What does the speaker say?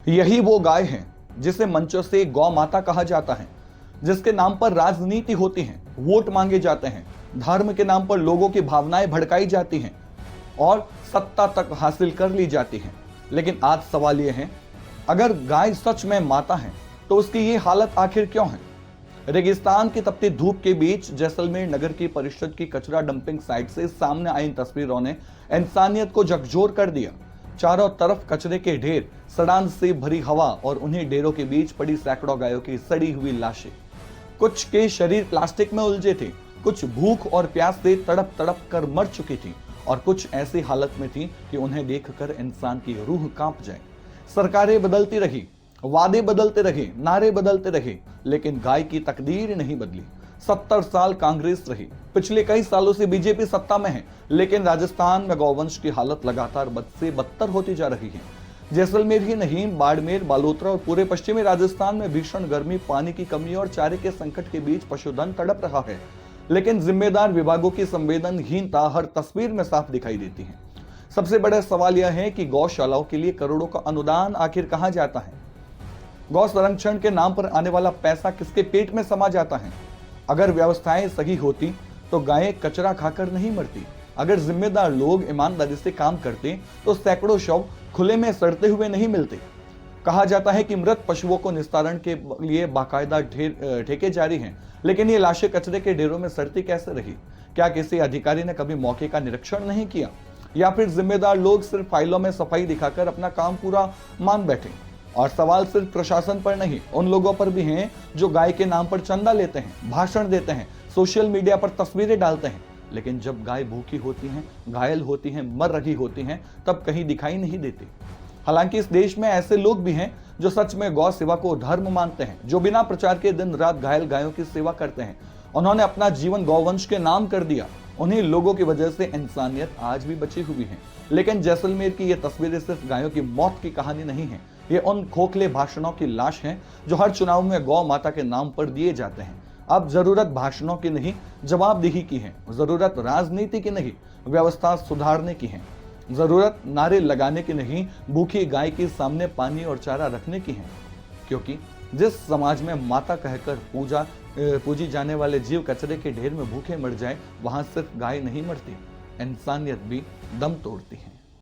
यही वो गाय है जिसे मंचों से गौ माता कहा जाता है, जिसके नाम पर राजनीति होती है, वोट मांगे जाते हैं, धर्म के नाम पर लोगों की भावनाएं भड़काई जाती हैं और सत्ता तक हासिल कर ली जाती है। लेकिन आज सवाल यह है, अगर गाय सच में माता है तो उसकी ये हालत आखिर क्यों है? रेगिस्तान की तपती धूप के बीच जैसलमेर नगर की परिषद की कचरा डंपिंग साइट से सामने आई इन तस्वीरों ने इंसानियत को झकझोर कर दिया। चारों तरफ कचरे के ढेर, सड़ान से भरी हवा और उन्हीं ढेरों के बीच पड़ी सैकड़ों गायों की सड़ी हुई लाशें। कुछ के शरीर प्लास्टिक में उलझे थे, कुछ भूख और प्यास से तड़प तड़प कर मर चुकी थी और कुछ ऐसी हालत में थी कि उन्हें देखकर इंसान की रूह कांप जाए। सरकारें बदलती रही, वादे बदलते रहे, नारे बदलते रहे, लेकिन गाय की तकदीर नहीं बदली। 70 साल कांग्रेस रही, पिछले कई सालों से बीजेपी सत्ता में है, लेकिन राजस्थान में गौवंश की हालत लगातार बद से बदतर होती जा रही है। जैसलमेर ही नहीं, बाड़मेर, बालोतरा और पूरे पश्चिमी राजस्थान में भीषण गर्मी, पानी की कमी और चारे के संकट के बीच पशुधन तड़प रहा है। लेकिन जिम्मेदार विभागों की संवेदनहीनता हर तस्वीर में साफ दिखाई देती है। सबसे बड़ा सवाल यह है कि गौशालाओं के लिए करोड़ों का अनुदान आखिर कहां जाता है? गौ संरक्षण के नाम पर आने वाला पैसा किसके पेट में समा जाता है? अगर व्यवस्थाएं सही होती तो गायें कचरा खाकर नहीं मरती। अगर जिम्मेदार लोग ईमानदारी से काम करते तो सैकड़ों शव खुले में सड़ते हुए नहीं मिलते। कहा जाता है कि मृत पशुओं को निस्तारण के लिए बाकायदा ठेके जारी हैं, लेकिन ये लाशें कचरे के ढेरों में सड़ती कैसे रही? क्या किसी अधिकारी ने कभी मौके का निरीक्षण नहीं किया, या फिर जिम्मेदार लोग सिर्फ फाइलों में सफाई दिखाकर अपना काम पूरा मान बैठे? और सवाल सिर्फ प्रशासन पर नहीं, उन लोगों पर भी हैं जो गाय के नाम पर चंदा लेते हैं, भाषण देते हैं, सोशल मीडिया पर तस्वीरें डालते हैं, लेकिन जब गाय भूखी होती हैं, घायल होती हैं, मर रही होती हैं, तब कहीं दिखाई नहीं देती। हालांकि इस देश में ऐसे लोग भी हैं जो सच में गौ सेवा को धर्म मानते हैं, जो बिना प्रचार के दिन रात घायल गायों की सेवा करते हैं। उन्होंने अपना जीवन गौवंश के नाम कर दिया। उन्हीं लोगों की वजह से इंसानियत आज भी बची हुई है। लेकिन जैसलमेर की ये तस्वीरें सिर्फ गायों की मौत की कहानी नहीं है, ये उन खोखले भाषणों की लाश है जो हर चुनाव में गौ माता के नाम पर दिए जाते हैं। अब जरूरत भाषणों की नहीं, जवाबदेही की है। जरूरत राजनीति की नहीं, व्यवस्था सुधारने की है। जरूरत नारे लगाने की नहीं, भूखी गाय के सामने पानी और चारा रखने की है। क्योंकि जिस समाज में माता कहकर पूजी जाने वाले जीव कचरे के ढेर में भूखे मर जाए, वहां सिर्फ गाय नहीं मरती, इंसानियत भी दम तोड़ती है।